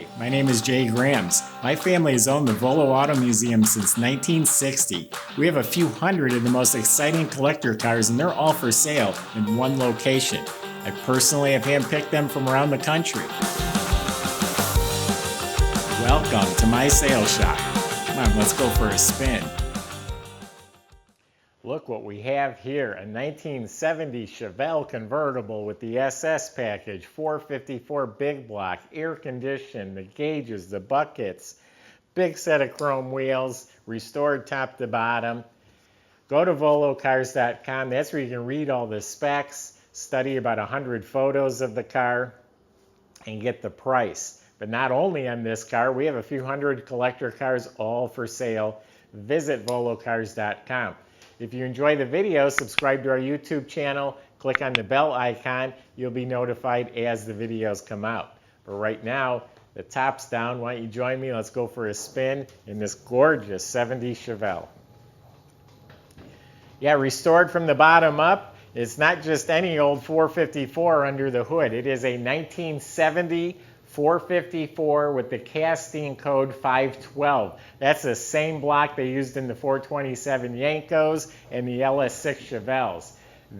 Hi, my name is Jay Grams. My family has owned the Volo Auto Museum since 1960. We have a few hundred of the most exciting collector cars, and they're all for sale in one location. I personally have handpicked them from around the country. Welcome to my sales shop. Come on, let's go for a spin. Look what we have here, a 1970 Chevelle convertible with the SS package, 454 big block, air conditioned, the gauges, the buckets, big set of chrome wheels, restored top to bottom. Go to volocars.com, that's where you can read all the specs, study about 100 photos of the car, and get the price. But not only on this car, we have a few hundred collector cars all for sale. Visit volocars.com. If you enjoy the video, subscribe to our YouTube channel, click on the bell icon, you'll be notified as the videos come out. But right now, the top's down. Why don't you join me? Let's go for a spin in this gorgeous 70 Chevelle. Yeah, restored from the bottom up. It's not just any old 454 under the hood. It is a 1970 454 with the casting code 512. That's the same block they used in the 427 Yankos and the LS6 Chevelles.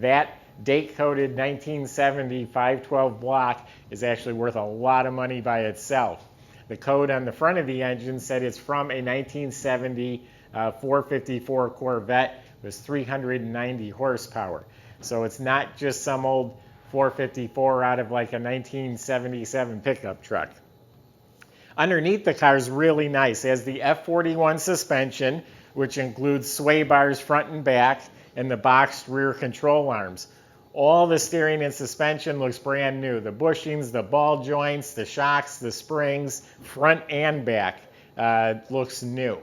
That date-coded 1970 512 block is actually worth a lot of money by itself. The code on the front of the engine said it's from a 1970 454 Corvette with 390 horsepower. So it's not just some old 454 out of like a 1977 pickup truck. Underneath the car is really nice. It has the F41 suspension, which includes sway bars front and back, and the boxed rear control arms. All the steering and suspension looks brand new. The bushings, the ball joints, the shocks, the springs, front and back looks new.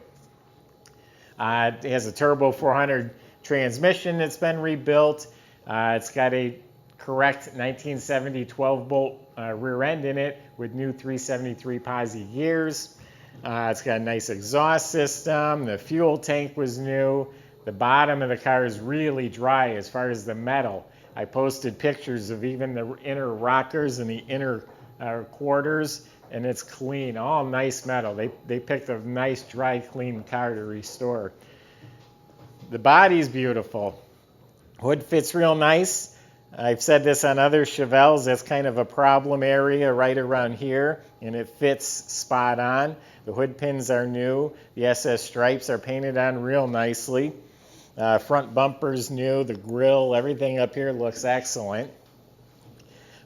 It has a turbo 400 transmission that's been rebuilt. It's got a correct 1970 12-bolt rear end in it with new 373 posi gears. It's got a nice exhaust system. The fuel tank was new. The bottom of the car is really dry as far as the metal. I posted pictures of even the inner rockers and the inner quarters, and it's clean, all nice metal. They picked a nice, dry, clean car to restore. The body's beautiful. Hood fits real nice. I've said this on other Chevelles, that's kind of a problem area right around here, and it fits spot on. The hood pins are new. The SS stripes are painted on real nicely. Front bumper's new. The grille, everything up here looks excellent.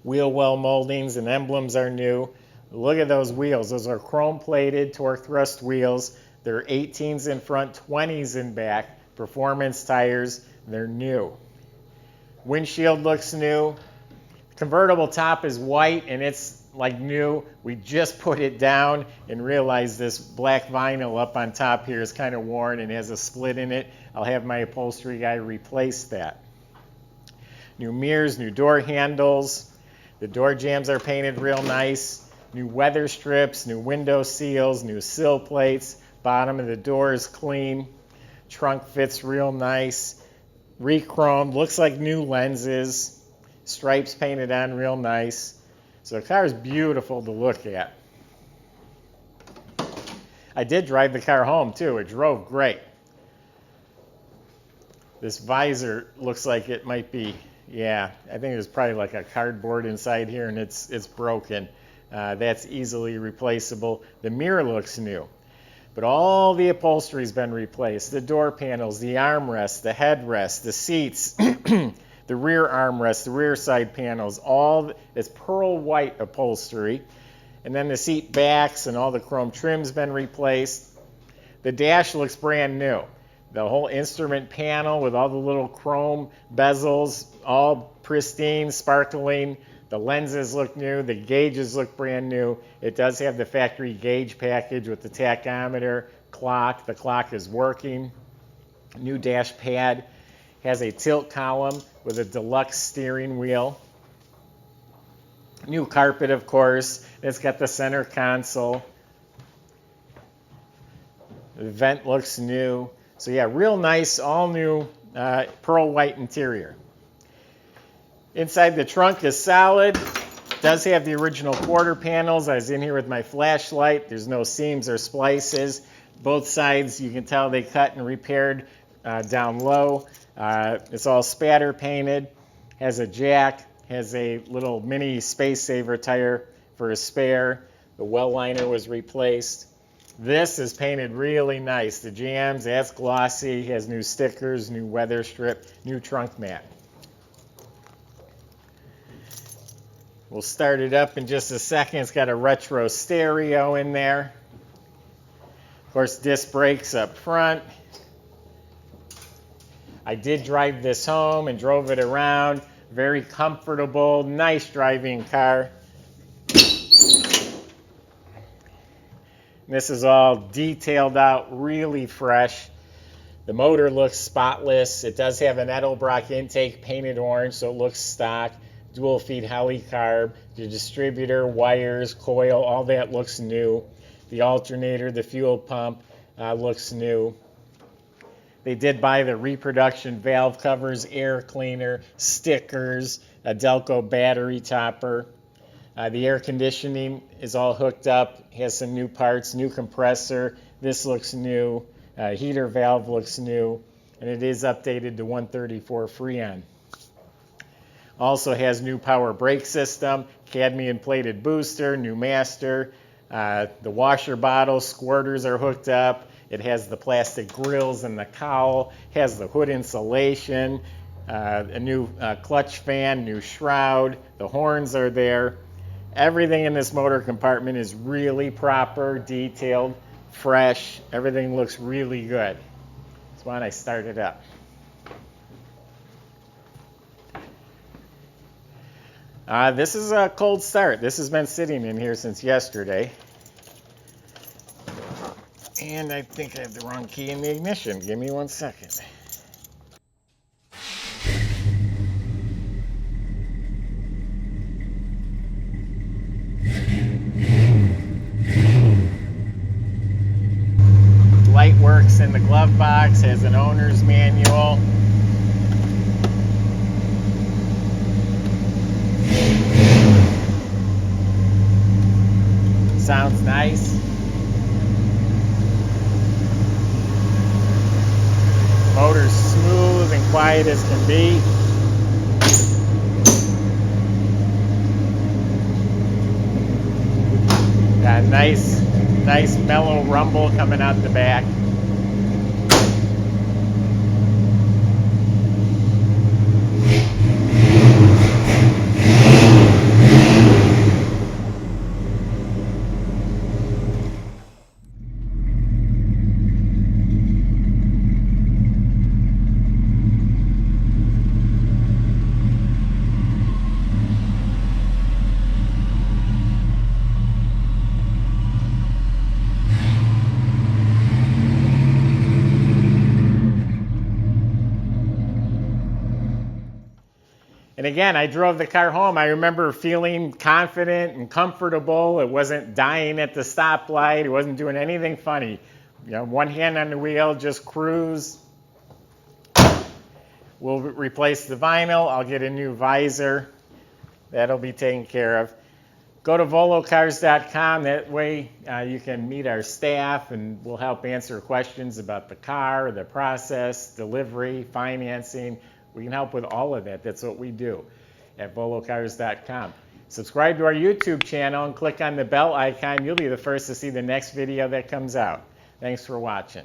Wheel well moldings and emblems are new. Look at those wheels. Those are chrome-plated torque thrust wheels. They're 18s in front, 20s in back. Performance tires. They're new. Windshield looks new. Convertible top is white and it's like new. We just put it down and realized this black vinyl up on top here is kind of worn and has a split in it. I'll have my upholstery guy replace that. New mirrors, new door handles. The door jambs are painted real nice. New weather strips, new window seals, new sill plates. Bottom of the door is clean. Trunk fits real nice. Rechromed, looks like new lenses, stripes painted on real nice. So the car is beautiful to look at. I did drive the car home too. It drove great. This visor looks like it might be, yeah, I think there's probably like a cardboard inside here and it's broken. That's easily replaceable. The mirror looks new. But all the upholstery's been replaced. The door panels, the armrests, the headrests, the seats, the rear armrests, the rear side panels, all it's pearl white upholstery. And then the seat backs and all the chrome trim's been replaced. The dash looks brand new. The whole instrument panel with all the little chrome bezels, all pristine, sparkling. The lenses look new, the gauges look brand new. It does have the factory gauge package with the tachometer, clock. The clock is working. New dash pad. Has a tilt column with a deluxe steering wheel. New carpet, of course. It's got the center console. The vent looks new. So yeah, real nice, all new pearl white interior. Inside the trunk is solid. It does have the original quarter panels. I was in here with my flashlight. There's no seams or splices. Both sides, you can tell they cut and repaired down low. It's all spatter painted. Has a jack. Has a little mini space saver tire for a spare. The well liner was replaced. This is painted really nice. The jambs, that's glossy. Has new stickers, new weather strip, new trunk mat. We'll start it up in just a second. It's got a retro stereo in there. Of course, disc brakes up front. I did drive this home and drove it around. Very comfortable, nice driving car. This is all detailed out, really fresh. The motor looks spotless. It does have an Edelbrock intake painted orange, so it looks stock. Dual feed heli carb, the distributor, wires, coil, all that looks new. The alternator, the fuel pump looks new. They did buy the reproduction valve covers, air cleaner, stickers, a Delco battery topper. The air conditioning is all hooked up, has some new parts, new compressor. This looks new. Heater valve looks new, and it is updated to 134 Freon. Also has new power brake system, cadmium plated booster, new master. The washer bottle squirters are hooked up. It has the plastic grills and the cowl, has the hood insulation, a new clutch fan, new shroud. The horns are there. Everything in this motor compartment is really proper, detailed, fresh. Everything looks really good. That's why I start it up. This is a cold start. This has been sitting in here since yesterday. And I think I have the wrong key in the ignition. Give me 1 second. Light works in the glove box, has an owner's manual. Sounds nice. Motor's smooth and quiet as can be. Got a nice mellow rumble coming out the back. And again, I drove the car home. I remember feeling confident and comfortable. It wasn't dying at the stoplight. It wasn't doing anything funny. You know, one hand on the wheel, just cruise. We'll replace the vinyl. I'll get a new visor. That'll be taken care of. Go to volocars.com. That way you can meet our staff and we'll help answer questions about the car, the process, delivery, financing. We can help with all of that. That's what we do at volocars.com. Subscribe to our YouTube channel and click on the bell icon. You'll be the first to see the next video that comes out. Thanks for watching.